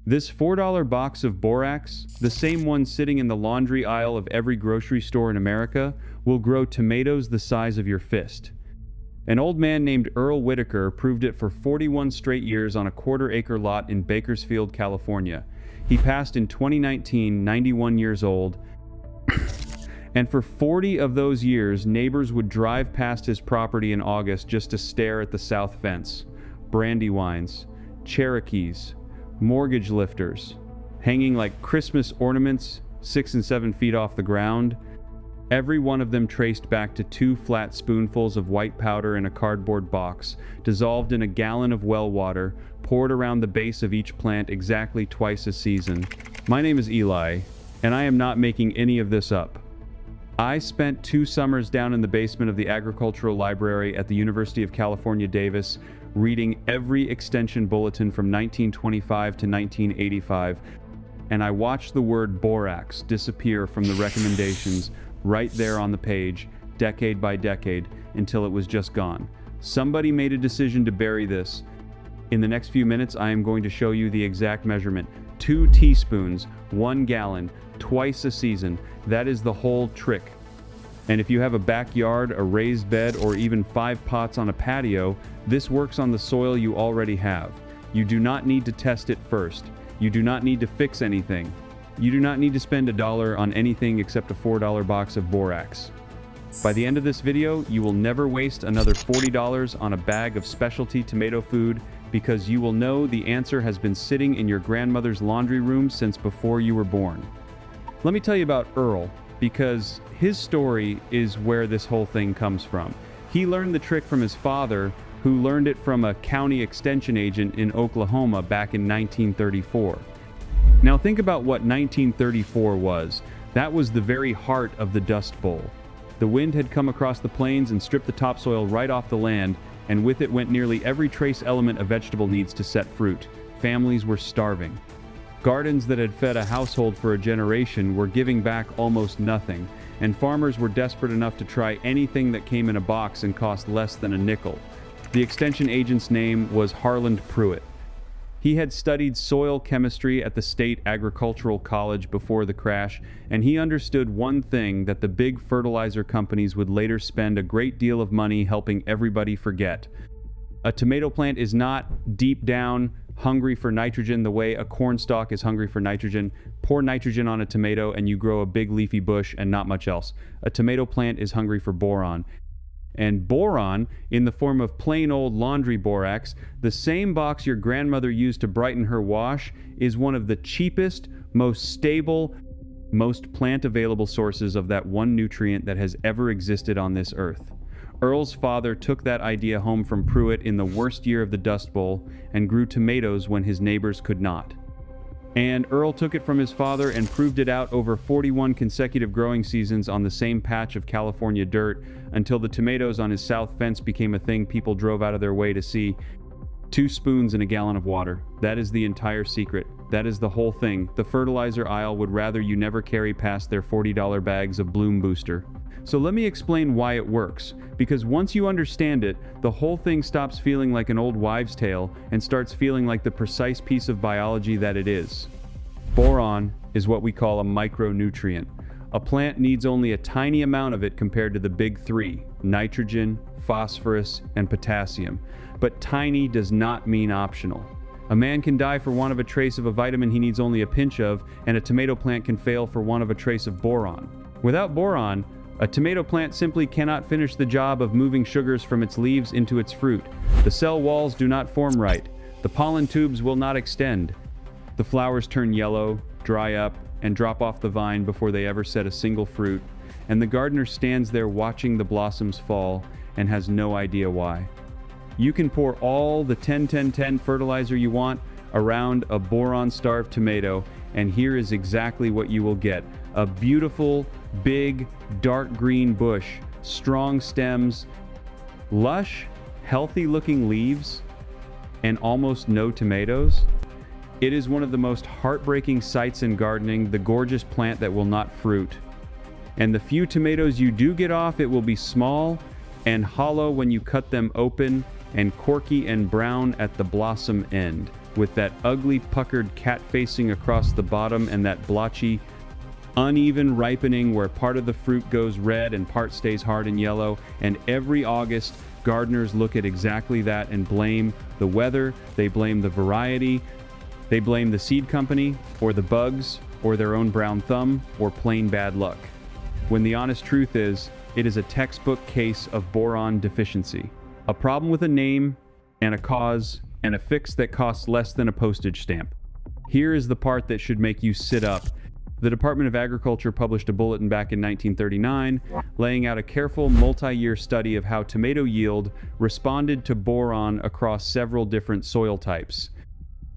This $4 box of borax, the same one sitting in the laundry aisle of every grocery store in America, will grow tomatoes the size of your fist. An old man named Earl Whittaker proved it for 41 straight years on a quarter-acre lot in Bakersfield, California. He passed in 2019, 91 years old, and for 40 of those years, neighbors would drive past his property in August just to stare at the south fence. Brandywines, Cherokees, mortgage lifters, hanging like Christmas ornaments 6 and 7 feet off the ground, every one of them traced back to 2 flat spoonfuls of white powder in a cardboard box, dissolved in a gallon of well water, poured around the base of each plant exactly twice a season. My name is Eli, and I am not making any of this up. I spent 2 summers down in the basement of the agricultural library at the University of California, Davis, reading every extension bulletin from 1925 to 1985, and I watched the word borax disappear from the recommendations right there on the page, decade by decade, until it was just gone. Somebody made a decision to bury this. In the next few minutes, I am going to show you the exact measurement. 2 teaspoons, 1 gallon, twice a season. That is the whole trick. And if you have a backyard, a raised bed, or even 5 pots on a patio, this works on the soil you already have. You do not need to test it first. You do not need to fix anything. You do not need to spend $1 on anything except a $4 box of borax. By the end of this video, you will never waste another $40 on a bag of specialty tomato food because you will know the answer has been sitting in your grandmother's laundry room since before you were born. Let me tell you about Earl, because his story is where this whole thing comes from. He learned the trick from his father, who learned it from a county extension agent in Oklahoma back in 1934. Now think about what 1934 was. That was the very heart of the Dust Bowl. The wind had come across the plains and stripped the topsoil right off the land, and with it went nearly every trace element a vegetable needs to set fruit. Families were starving. Gardens that had fed a household for a generation were giving back almost nothing, and farmers were desperate enough to try anything that came in a box and cost less than a nickel. The extension agent's name was Harland Pruitt. He had studied soil chemistry at the State Agricultural College before the crash, and he understood one thing that the big fertilizer companies would later spend a great deal of money helping everybody forget. A tomato plant is not deep down hungry for nitrogen the way a corn stalk is hungry for nitrogen. Pour nitrogen on a tomato and you grow a big leafy bush and not much else. A tomato plant is hungry for boron. And boron, in the form of plain old laundry borax, the same box your grandmother used to brighten her wash, is one of the cheapest, most stable, most plant-available sources of that one nutrient that has ever existed on this earth. Earl's father took that idea home from Pruitt in the worst year of the Dust Bowl and grew tomatoes when his neighbors could not. And Earl took it from his father and proved it out over 41 consecutive growing seasons on the same patch of California dirt until the tomatoes on his south fence became a thing people drove out of their way to see. 2 spoons in a gallon of water. That is the entire secret. That is the whole thing. The fertilizer aisle would rather you never carry past their $40 bags of Bloom Booster. So let me explain why it works, because once you understand it, the whole thing stops feeling like an old wives' tale and starts feeling like the precise piece of biology that it is. Boron is what we call a micronutrient. A plant needs only a tiny amount of it compared to the big 3, nitrogen, phosphorus, and potassium. But tiny does not mean optional. A man can die for want of a trace of a vitamin he needs only a pinch of, and a tomato plant can fail for want of a trace of boron. Without boron, a tomato plant simply cannot finish the job of moving sugars from its leaves into its fruit. The cell walls do not form right. The pollen tubes will not extend. The flowers turn yellow, dry up, and drop off the vine before they ever set a single fruit, and the gardener stands there watching the blossoms fall and has no idea why. You can pour all the 10-10-10 fertilizer you want around a boron-starved tomato, and here is exactly what you will get. A beautiful, big, dark green bush, strong stems, lush, healthy-looking leaves, and almost no tomatoes. It is one of the most heartbreaking sights in gardening, the gorgeous plant that will not fruit. And the few tomatoes you do get off, it will be small and hollow when you cut them open, and corky and brown at the blossom end. with that ugly puckered cat facing across the bottom and that blotchy, uneven ripening where part of the fruit goes red and part stays hard and yellow. And every August, gardeners look at exactly that and blame the weather, they blame the variety, they blame the seed company, or the bugs, or their own brown thumb, or plain bad luck. When the honest truth is, it is a textbook case of boron deficiency. A problem with a name, and a cause, and a fix that costs less than a postage stamp. Here is the part that should make you sit up. The Department of Agriculture published a bulletin back in 1939, laying out a careful multi-year study of how tomato yield responded to boron across several different soil types.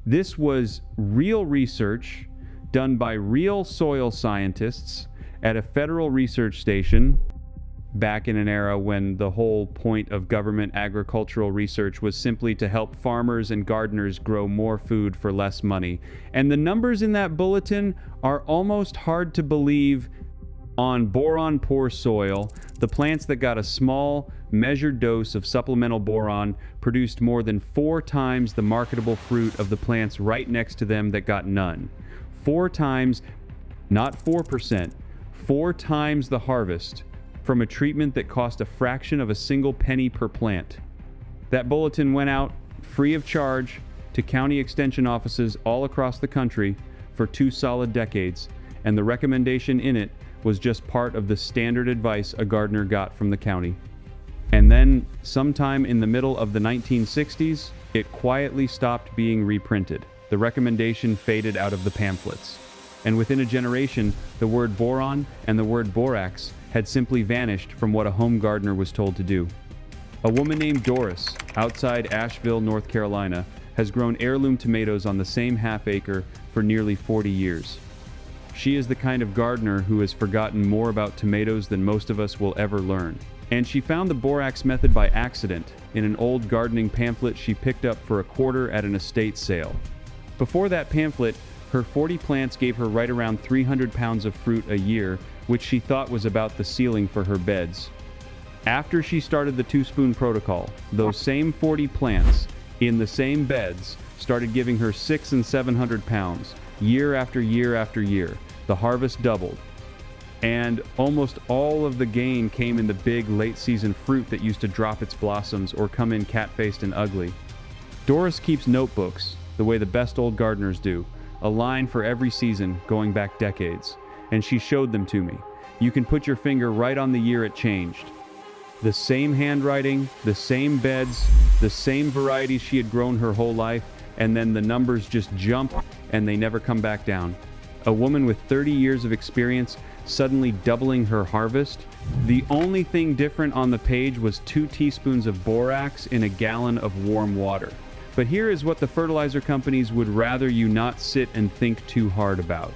This was real research done by real soil scientists at a federal research station back in an era when the whole point of government agricultural research was simply to help farmers and gardeners grow more food for less money. And the numbers in that bulletin are almost hard to believe. On boron-poor soil, the plants that got a small, measured dose of supplemental boron produced more than 4 times the marketable fruit of the plants right next to them that got none. 4 times, not 4%, 4 times the harvest from a treatment that cost a fraction of a single penny per plant. That bulletin went out free of charge to county extension offices all across the country for 2 solid decades, and the recommendation in it was just part of the standard advice a gardener got from the county. And then, sometime in the middle of the 1960s, it quietly stopped being reprinted. The recommendation faded out of the pamphlets. And within a generation, the word boron and the word borax had simply vanished from what a home gardener was told to do. A woman named Doris, outside Asheville, North Carolina, has grown heirloom tomatoes on the same half-acre for nearly 40 years. She is the kind of gardener who has forgotten more about tomatoes than most of us will ever learn. And she found the borax method by accident in an old gardening pamphlet she picked up for a quarter at an estate sale. Before that pamphlet, her 40 plants gave her right around 300 pounds of fruit a year, which she thought was about the ceiling for her beds. After she started the 2-spoon protocol, those same 40 plants in the same beds started giving her 600 and 700 pounds year after year after year. The harvest doubled. And almost all of the gain came in the big late-season fruit that used to drop its blossoms or come in cat-faced and ugly. Doris keeps notebooks, the way the best old gardeners do, a line for every season going back decades, and she showed them to me. You can put your finger right on the year it changed. The same handwriting, the same beds, the same varieties she had grown her whole life, and then the numbers just jump and they never come back down. A woman with 30 years of experience suddenly doubling her harvest. The only thing different on the page was 2 teaspoons of borax in a gallon of warm water. But here is what the fertilizer companies would rather you not sit and think too hard about.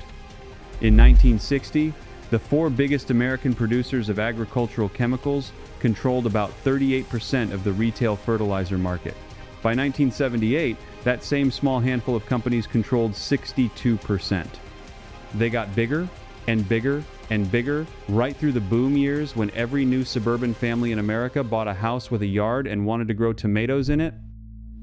In 1960, the 4 biggest American producers of agricultural chemicals controlled about 38% of the retail fertilizer market. By 1978, that same small handful of companies controlled 62%. They got bigger and bigger and bigger right through the boom years when every new suburban family in America bought a house with a yard and wanted to grow tomatoes in it.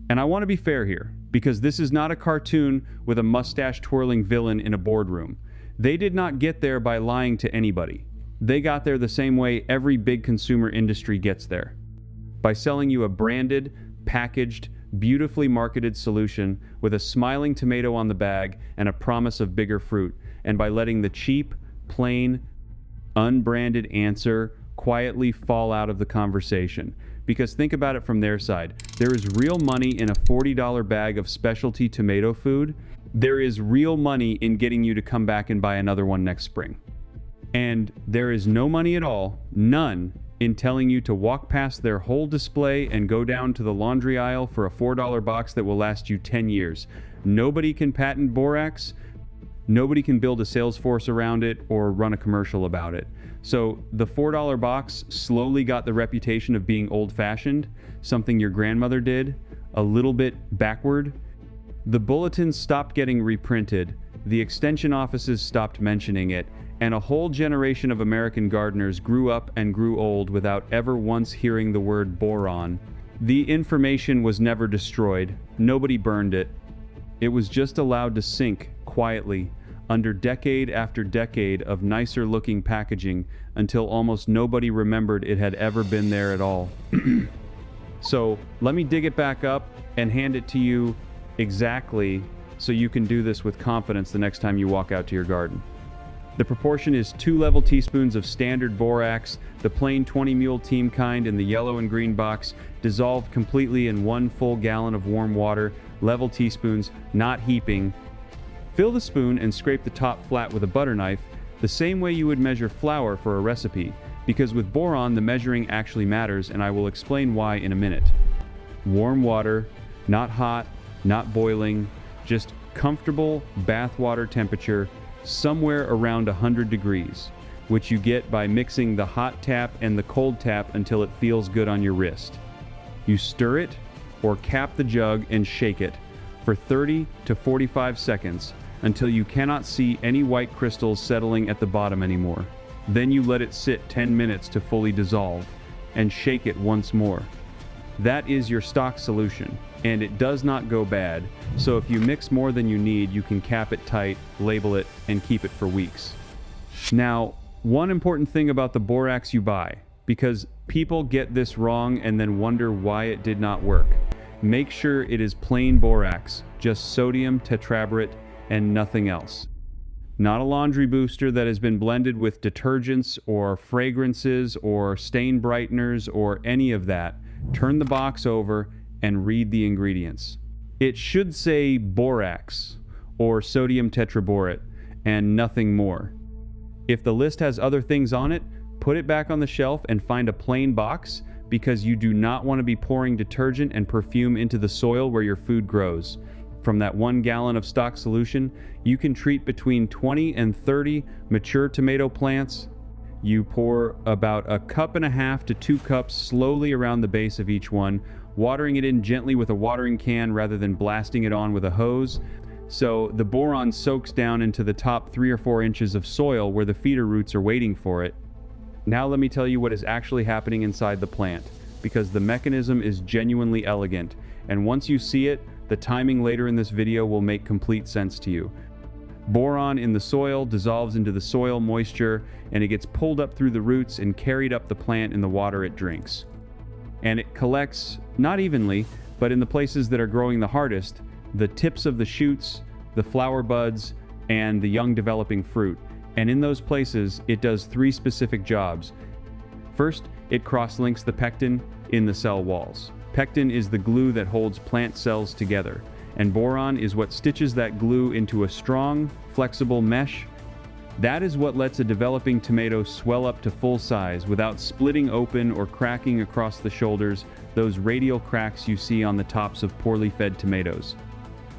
And I want to be fair here, because this is not a cartoon with a mustache-twirling villain in a boardroom. They did not get there by lying to anybody. They got there the same way every big consumer industry gets there. By selling you a branded, packaged, beautifully marketed solution with a smiling tomato on the bag and a promise of bigger fruit, and by letting the cheap, plain, unbranded answer quietly fall out of the conversation. Because think about it from their side. There is real money in a $40 bag of specialty tomato food. There is real money in getting you to come back and buy another one next spring. And there is no money at all, none, in telling you to walk past their whole display and go down to the laundry aisle for a $4 box that will last you 10 years. Nobody can patent borax. Nobody can build a sales force around it or run a commercial about it. So the $4 box slowly got the reputation of being old-fashioned, something your grandmother did, a little bit backward. The bulletins stopped getting reprinted, the extension offices stopped mentioning it, and a whole generation of American gardeners grew up and grew old without ever once hearing the word boron. The information was never destroyed. Nobody burned it. It was just allowed to sink quietly under decade after decade of nicer looking packaging until almost nobody remembered it had ever been there at all. So let me dig it back up and hand it to you exactly so you can do this with confidence the next time you walk out to your garden. The proportion is 2 level teaspoons of standard borax, the plain 20 mule team kind in the yellow and green box, dissolved completely in 1 full gallon of warm water, level teaspoons, not heaping. Fill the spoon and scrape the top flat with a butter knife, the same way you would measure flour for a recipe, because with boron the measuring actually matters, and I will explain why in a minute. Warm water, not hot, not boiling, just comfortable bath water temperature, somewhere around 100 degrees, which you get by mixing the hot tap and the cold tap until it feels good on your wrist. You stir it or cap the jug and shake it for 30 to 45 seconds until you cannot see any white crystals settling at the bottom anymore. Then you let it sit 10 minutes to fully dissolve and shake it once more. That is your stock solution, and it does not go bad, so if you mix more than you need, you can cap it tight, label it, and keep it for weeks. Now, one important thing about the borax you buy, because people get this wrong and then wonder why it did not work. Make sure it is plain borax, just sodium tetraborate and nothing else. Not a laundry booster that has been blended with detergents or fragrances or stain brighteners or any of that. Turn the box over and read the ingredients. It should say borax or sodium tetraborate and nothing more. If the list has other things on it, put it back on the shelf and find a plain box, because you do not want to be pouring detergent and perfume into the soil where your food grows. From that 1 gallon of stock solution, you can treat between 20 and 30 mature tomato plants. You pour about 1.5 cups to 2 cups slowly around the base of each one, watering it in gently with a watering can rather than blasting it on with a hose, so the boron soaks down into the top 3 or 4 inches of soil where the feeder roots are waiting for it. Now let me tell you what is actually happening inside the plant, because the mechanism is genuinely elegant, and once you see it, the timing later in this video will make complete sense to you. Boron in the soil dissolves into the soil moisture, and it gets pulled up through the roots and carried up the plant in the water it drinks. And it collects, not evenly, but in the places that are growing the hardest, the tips of the shoots, the flower buds, and the young developing fruit. And in those places, it does 3 specific jobs. First, it cross-links the pectin in the cell walls. Pectin is the glue that holds plant cells together, and boron is what stitches that glue into a strong, flexible mesh. That is what lets a developing tomato swell up to full size without splitting open or cracking across the shoulders, those radial cracks you see on the tops of poorly fed tomatoes.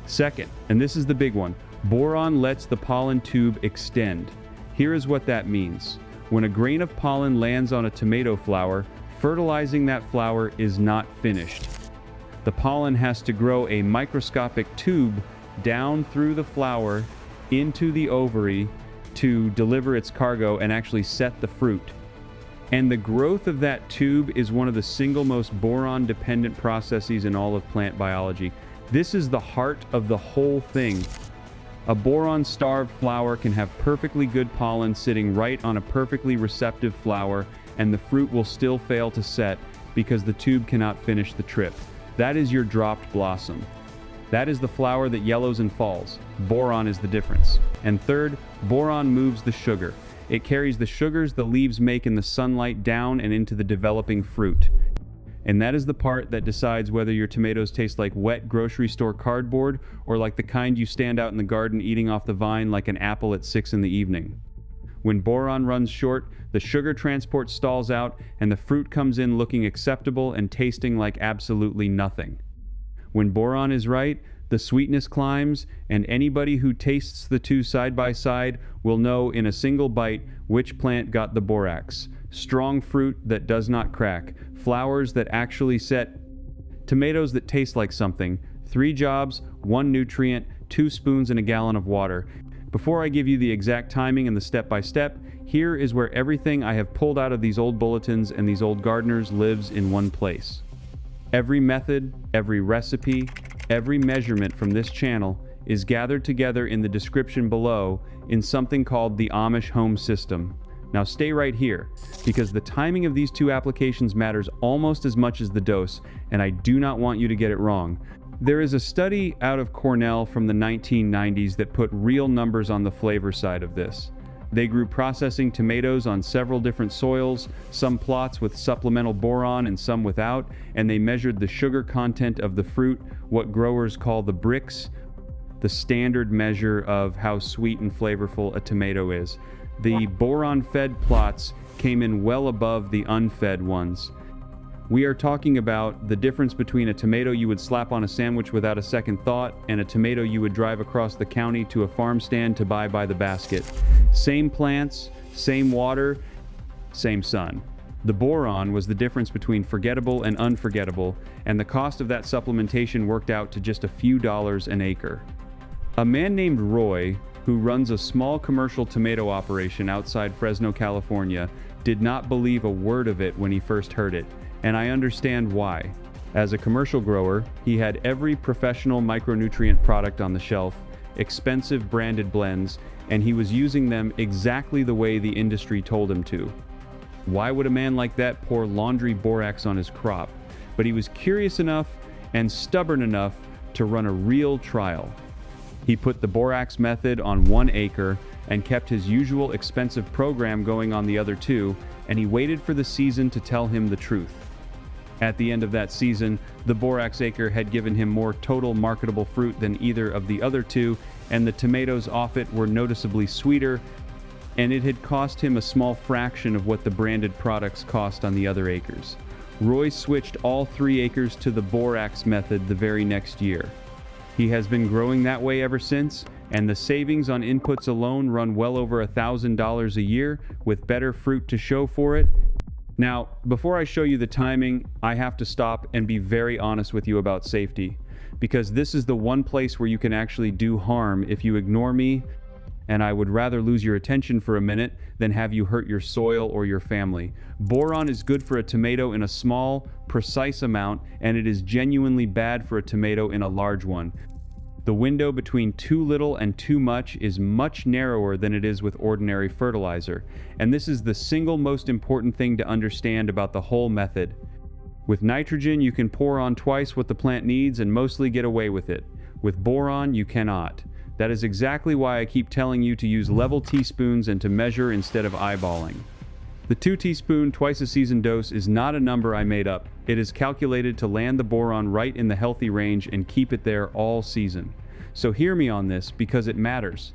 Second, and this is the big one, boron lets the pollen tube extend. Here is what that means. When a grain of pollen lands on a tomato flower, fertilizing that flower is not finished. The pollen has to grow a microscopic tube down through the flower into the ovary to deliver its cargo and actually set the fruit. And the growth of that tube is one of the single most boron-dependent processes in all of plant biology. This is the heart of the whole thing. A boron-starved flower can have perfectly good pollen sitting right on a perfectly receptive flower, and the fruit will still fail to set because the tube cannot finish the trip. That is your dropped blossom. That is the flower that yellows and falls. Boron is the difference. And third, boron moves the sugar. It carries the sugars the leaves make in the sunlight down and into the developing fruit. And that is the part that decides whether your tomatoes taste like wet grocery store cardboard or like the kind you stand out in the garden eating off the vine like an apple at 6 in the evening. When boron runs short, the sugar transport stalls out and the fruit comes in looking acceptable and tasting like absolutely nothing. When boron is right, the sweetness climbs, and anybody who tastes the two side by side will know in a single bite which plant got the borax. Strong fruit that does not crack, flowers that actually set, tomatoes that taste like something, 3 jobs, 1 nutrient, 2 spoons in a gallon of water. Before I give you the exact timing and the step-by-step, here is where everything I have pulled out of these old bulletins and these old gardeners lives in one place. Every method, every recipe, every measurement from this channel is gathered together in the description below in something called the Amish Home System. Now stay right here, because the timing of these two applications matters almost as much as the dose, and I do not want you to get it wrong. There is a study out of Cornell from the 1990s that put real numbers on the flavor side of this. They grew processing tomatoes on several different soils, some plots with supplemental boron and some without, and they measured the sugar content of the fruit, what growers call the Brix, the standard measure of how sweet and flavorful a tomato is. The boron-fed plots came in well above the unfed ones. We are talking about the difference between a tomato you would slap on a sandwich without a second thought and a tomato you would drive across the county to a farm stand to buy by the basket. Same plants, same water, same sun. The boron was the difference between forgettable and unforgettable, and the cost of that supplementation worked out to just a few dollars an acre. A man named Roy, who runs a small commercial tomato operation outside Fresno, California, did not believe a word of it when he first heard it, and I understand why. As a commercial grower, he had every professional micronutrient product on the shelf, expensive branded blends, and he was using them exactly the way the industry told him to. Why would a man like that pour laundry borax on his crop? But he was curious enough and stubborn enough to run a real trial. He put the borax method on 1 acre and kept his usual expensive program going on the other 2, and he waited for the season to tell him the truth. At the end of that season, the borax acre had given him more total marketable fruit than either of the other 2, and the tomatoes off it were noticeably sweeter, and it had cost him a small fraction of what the branded products cost on the other acres. Roy switched all 3 acres to the borax method the very next year. He has been growing that way ever since, and the savings on inputs alone run well over $1,000 a year with better fruit to show for it. Now, before I show you the timing, I have to stop and be very honest with you about safety, because this is the one place where you can actually do harm if you ignore me, and I would rather lose your attention for a minute than have you hurt your soil or your family. Boron is good for a tomato in a small, precise amount, and it is genuinely bad for a tomato in a large one. The window between too little and too much is much narrower than it is with ordinary fertilizer, and this is the single most important thing to understand about the whole method. With nitrogen, you can pour on twice what the plant needs and mostly get away with it. With boron, you cannot. That is exactly why I keep telling you to use level teaspoons and to measure instead of eyeballing. The 2-teaspoon twice-a-season dose is not a number I made up. It is calculated to land the boron right in the healthy range and keep it there all season. So hear me on this, because it matters.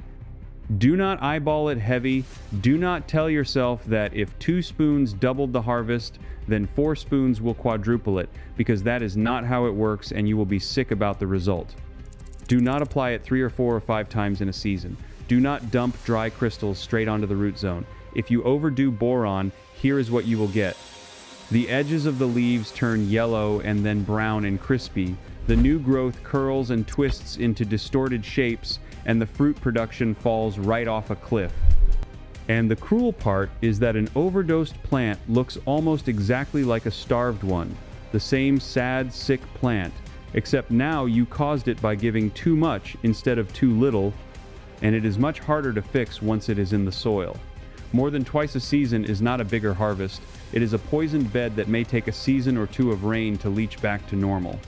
Do not eyeball it heavy. Do not tell yourself that if 2 spoons doubled the harvest, then 4 spoons will quadruple it, because that is not how it works, and you will be sick about the result. Do not apply it 3 or 4 or 5 times in a season. Do not dump dry crystals straight onto the root zone. If you overdo boron, here is what you will get. The edges of the leaves turn yellow and then brown and crispy. The new growth curls and twists into distorted shapes, and the fruit production falls right off a cliff. And the cruel part is that an overdosed plant looks almost exactly like a starved one, the same sad, sick plant, except now you caused it by giving too much instead of too little, and it is much harder to fix once it is in the soil. More than twice a season is not a bigger harvest. It is a poisoned bed that may take a season or 2 of rain to leach back to normal.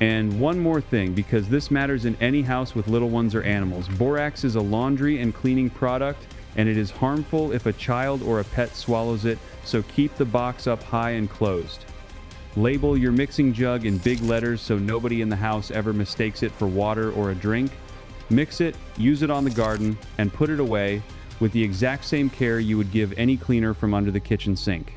And one more thing, because this matters in any house with little ones or animals. Borax is a laundry and cleaning product, and it is harmful if a child or a pet swallows it, so keep the box up high and closed. Label your mixing jug in big letters so nobody in the house ever mistakes it for water or a drink. Mix it, use it on the garden, and put it away with the exact same care you would give any cleaner from under the kitchen sink.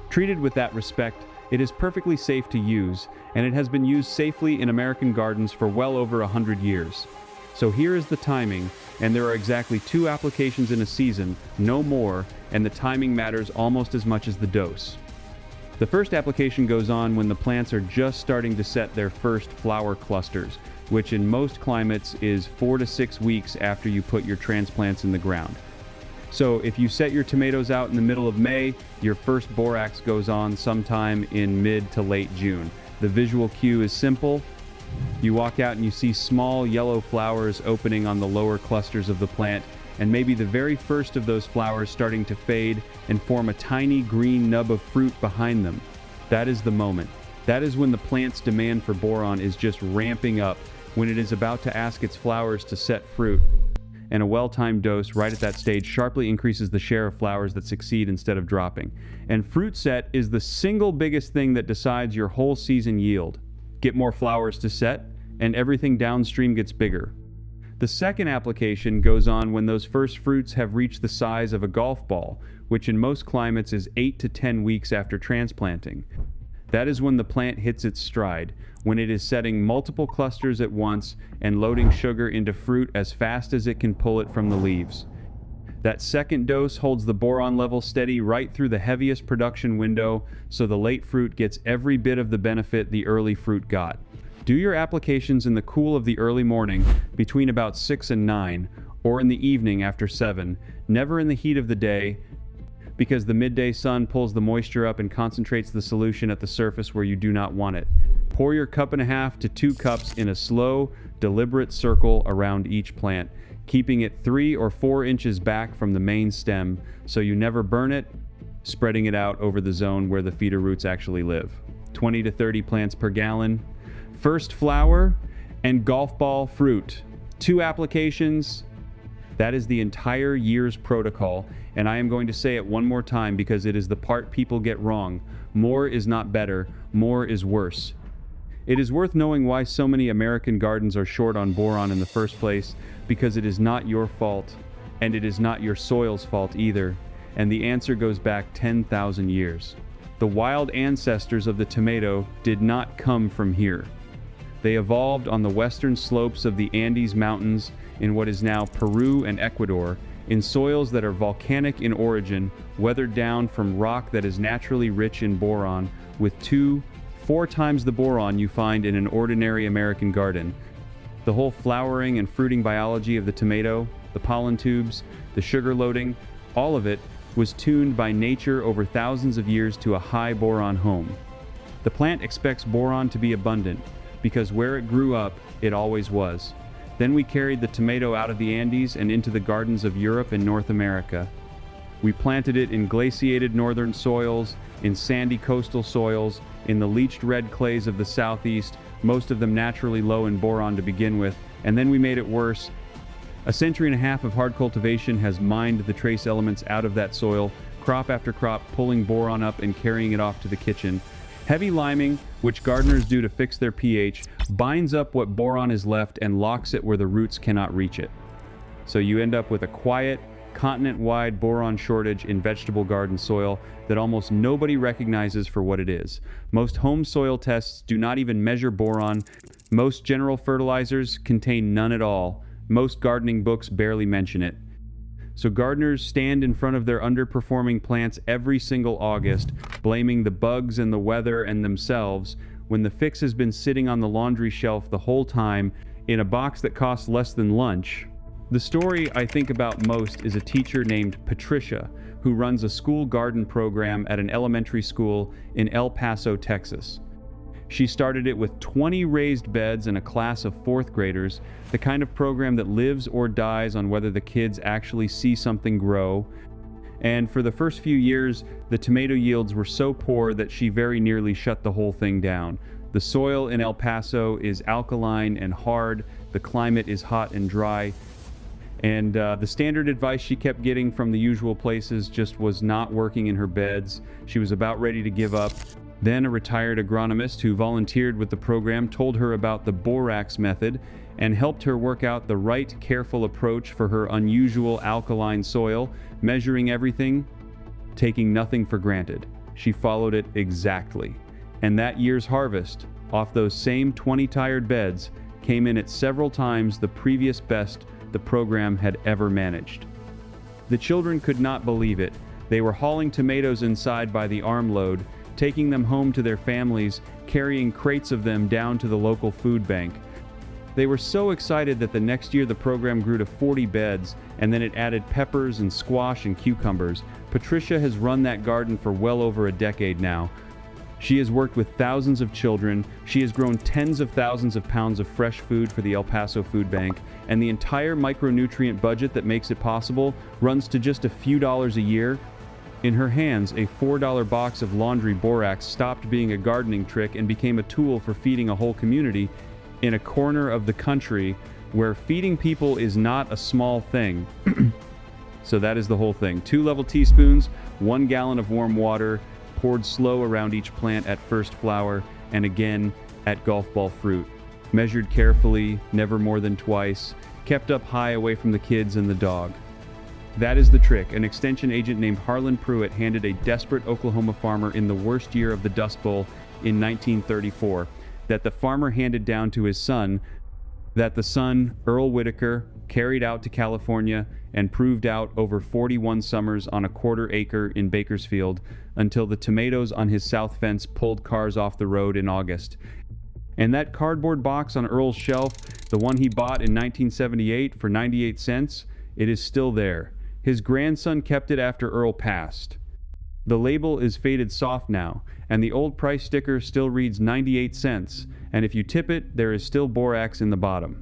Treated with that respect, it is perfectly safe to use, and it has been used safely in American gardens for well over 100 years. So here is the timing, and there are exactly 2 applications in a season, no more, and the timing matters almost as much as the dose. The first application goes on when the plants are just starting to set their first flower clusters, which in most climates is 4 to 6 weeks after you put your transplants in the ground. So if you set your tomatoes out in the middle of May, your first borax goes on sometime in mid to late June. The visual cue is simple. You walk out and you see small yellow flowers opening on the lower clusters of the plant, and maybe the very first of those flowers starting to fade and form a tiny green nub of fruit behind them. That is the moment. That is when the plant's demand for boron is just ramping up, when it is about to ask its flowers to set fruit. And a well-timed dose right at that stage sharply increases the share of flowers that succeed instead of dropping. And fruit set is the single biggest thing that decides your whole season yield. Get more flowers to set, and everything downstream gets bigger. The second application goes on when those first fruits have reached the size of a golf ball, which in most climates is 8 to 10 weeks after transplanting. That is when the plant hits its stride, when it is setting multiple clusters at once and loading sugar into fruit as fast as it can pull it from the leaves. That second dose holds the boron level steady right through the heaviest production window, so the late fruit gets every bit of the benefit the early fruit got. Do your applications in the cool of the early morning between about 6 and 9, or in the evening after 7, never in the heat of the day, because the midday sun pulls the moisture up and concentrates the solution at the surface where you do not want it. Pour your 1.5 to 2 cups in a slow, deliberate circle around each plant, keeping it 3 or 4 inches back from the main stem so you never burn it, spreading it out over the zone where the feeder roots actually live. 20 to 30 plants per gallon. First flower and golf ball fruit. 2 applications. That is the entire year's protocol, and I am going to say it one more time because it is the part people get wrong. More is not better, more is worse. It is worth knowing why so many American gardens are short on boron in the first place, because it is not your fault, and it is not your soil's fault either, and the answer goes back 10,000 years. The wild ancestors of the tomato did not come from here. They evolved on the western slopes of the Andes Mountains in what is now Peru and Ecuador, in soils that are volcanic in origin, weathered down from rock that is naturally rich in boron, with 2-4 times the boron you find in an ordinary American garden. The whole flowering and fruiting biology of the tomato, the pollen tubes, the sugar loading, all of it was tuned by nature over thousands of years to a high boron home. The plant expects boron to be abundant, because where it grew up, it always was. Then we carried the tomato out of the Andes and into the gardens of Europe and North America. We planted it in glaciated northern soils, in sandy coastal soils, in the leached red clays of the southeast, most of them naturally low in boron to begin with, and then we made it worse. A century and a half of hard cultivation has mined the trace elements out of that soil, crop after crop pulling boron up and carrying it off to the kitchen. Heavy liming, which gardeners do to fix their pH, binds up what boron is left and locks it where the roots cannot reach it. So you end up with a quiet, continent-wide boron shortage in vegetable garden soil that almost nobody recognizes for what it is. Most home soil tests do not even measure boron. Most general fertilizers contain none at all. Most gardening books barely mention it. So gardeners stand in front of their underperforming plants every single August, blaming the bugs and the weather and themselves, when the fix has been sitting on the laundry shelf the whole time in a box that costs less than lunch. The story I think about most is a teacher named Patricia, who runs a school garden program at an elementary school in El Paso, Texas. She started it with 20 raised beds and a class of 4th graders, the kind of program that lives or dies on whether the kids actually see something grow. And for the first few years, the tomato yields were so poor that she very nearly shut the whole thing down. The soil in El Paso is alkaline and hard, the climate is hot and dry, and the standard advice she kept getting from the usual places just was not working in her beds. She was about ready to give up. Then a retired agronomist who volunteered with the program told her about the Borax method and helped her work out the right, careful approach for her unusual alkaline soil, measuring everything, taking nothing for granted. She followed it exactly. And that year's harvest, off those same 20 tired beds, came in at several times the previous best the program had ever managed. The children could not believe it. They were hauling tomatoes inside by the armload, taking them home to their families, carrying crates of them down to the local food bank. They were so excited that the next year the program grew to 40 beds, and then it added peppers and squash and cucumbers. Patricia has run that garden for well over a decade now. She has worked with thousands of children, she has grown tens of thousands of pounds of fresh food for the El Paso Food Bank, and the entire micronutrient budget that makes it possible runs to just a few dollars a year. In her hands, a $4 box of laundry borax stopped being a gardening trick and became a tool for feeding a whole community in a corner of the country where feeding people is not a small thing. So that is the whole thing. 2 level teaspoons, 1 gallon of warm water, poured slow around each plant at first flower, and again at golf ball fruit. Measured carefully, never more than twice, kept up high away from the kids and the dog. That is the trick. An extension agent named Harlan Pruitt handed a desperate Oklahoma farmer in the worst year of the Dust Bowl in 1934, that the farmer handed down to his son, that the son, Earl Whittaker, carried out to California and proved out over 41 summers on a quarter-acre in Bakersfield until the tomatoes on his south fence pulled cars off the road in August. And that cardboard box on Earl's shelf, the one he bought in 1978 for 98 cents, it is still there. His grandson kept it after Earl passed. The label is faded soft now, and the old price sticker still reads 98 cents, and if you tip it, there is still borax in the bottom.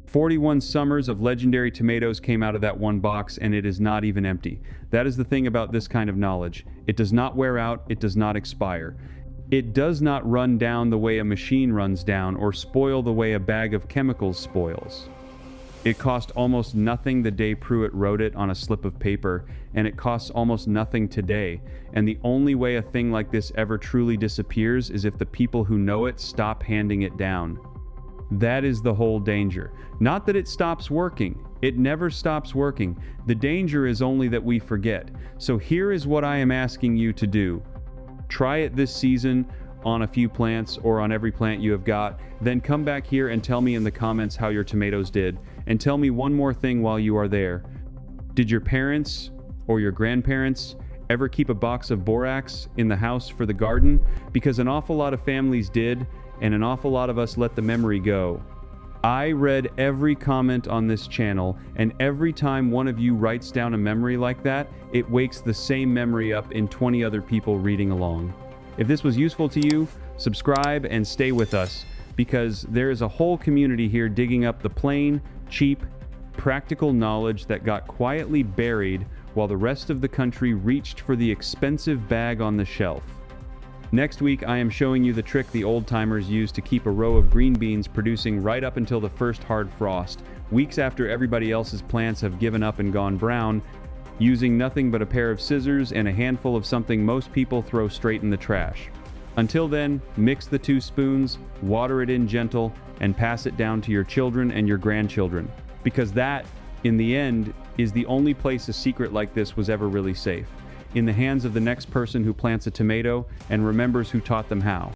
41 summers of legendary tomatoes came out of that one box, and it is not even empty. That is the thing about this kind of knowledge. It does not wear out, it does not expire. It does not run down the way a machine runs down, or spoil the way a bag of chemicals spoils. It cost almost nothing the day Pruitt wrote it on a slip of paper, and it costs almost nothing today. And the only way a thing like this ever truly disappears is if the people who know it stop handing it down. That is the whole danger. Not that it stops working. It never stops working. The danger is only that we forget. So here is what I am asking you to do. Try it this season on a few plants or on every plant you have got. Then come back here and tell me in the comments how your tomatoes did. And tell me one more thing while you are there. Did your parents or your grandparents ever keep a box of borax in the house for the garden? Because an awful lot of families did, and an awful lot of us let the memory go. I read every comment on this channel, and every time one of you writes down a memory like that, it wakes the same memory up in 20 other people reading along. If this was useful to you, subscribe and stay with us, because there is a whole community here digging up the plain, cheap, practical knowledge that got quietly buried while the rest of the country reached for the expensive bag on the shelf. Next week, I am showing you the trick the old-timers used to keep a row of green beans producing right up until the first hard frost, weeks after everybody else's plants have given up and gone brown, using nothing but a pair of scissors and a handful of something most people throw straight in the trash. Until then, mix the 2 spoons, water it in gentle, and pass it down to your children and your grandchildren, because that, in the end, is the only place a secret like this was ever really safe. In the hands of the next person who plants a tomato and remembers who taught them how.